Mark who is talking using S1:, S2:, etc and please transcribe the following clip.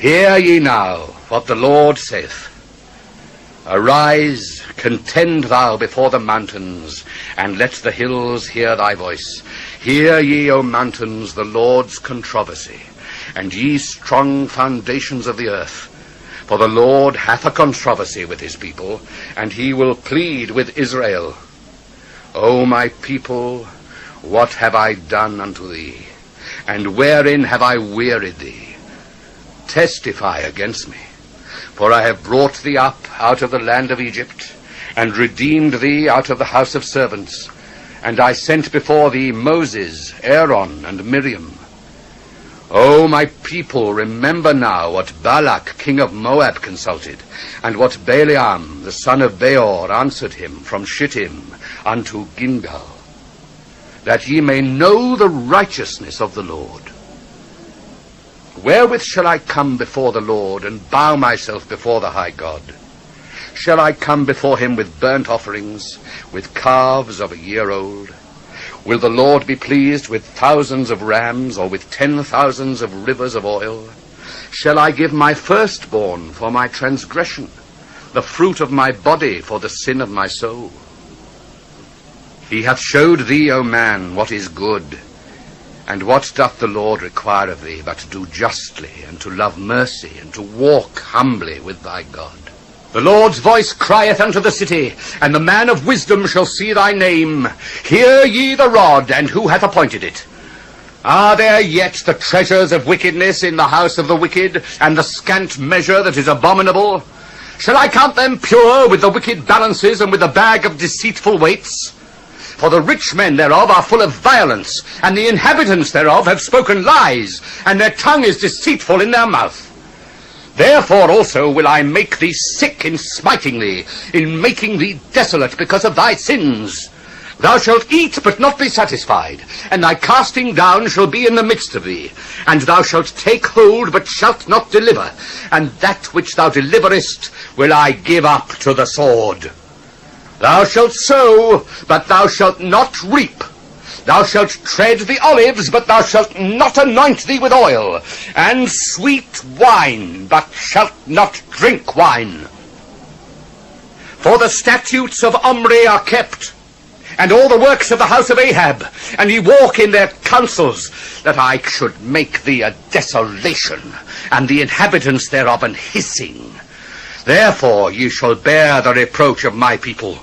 S1: Hear ye now what the Lord saith. Arise, contend thou before the mountains, and let the hills hear thy voice. Hear ye, O mountains, the Lord's controversy, and ye strong foundations of the earth. For the Lord hath a controversy with his people, and he will plead with Israel. O my people, what have I done unto thee? And wherein have I wearied thee? Testify against me. For I have brought thee up out of the land of Egypt, and redeemed thee out of the house of servants. And I sent before thee Moses, Aaron, and Miriam. O my people, remember now what Balak, king of Moab, consulted, and what Balaam, the son of Beor, answered him from Shittim unto Gilgal, that ye may know the righteousness of the Lord. Wherewith shall I come before the Lord, and bow myself before the high God? Shall I come before him with burnt offerings, with calves of a year old? Will the Lord be pleased with thousands of rams, or with 10,000s of rivers of oil? Shall I give my firstborn for my transgression, the fruit of my body for the sin of my soul? He hath showed thee, O man, what is good. And what doth the Lord require of thee, but to do justly, and to love mercy, and to walk humbly with thy God? The Lord's voice crieth unto the city, and the man of wisdom shall see thy name. Hear ye the rod, and who hath appointed it? Are there yet the treasures of wickedness in the house of the wicked, and the scant measure that is abominable? Shall I count them pure with the wicked balances, and with the bag of deceitful weights? For the rich men thereof are full of violence, and the inhabitants thereof have spoken lies, and their tongue is deceitful in their mouth. Therefore also will I make thee sick in smiting thee, in making thee desolate because of thy sins. Thou shalt eat, but not be satisfied, and thy casting down shall be in the midst of thee. And thou shalt take hold, but shalt not deliver, and that which thou deliverest will I give up to the sword. Thou shalt sow, but thou shalt not reap. Thou shalt tread the olives, but thou shalt not anoint thee with oil, and sweet wine, but shalt not drink wine. For the statutes of Omri are kept, and all the works of the house of Ahab, and ye walk in their counsels, that I should make thee a desolation, and the inhabitants thereof an hissing. Therefore ye shall bear the reproach of my people.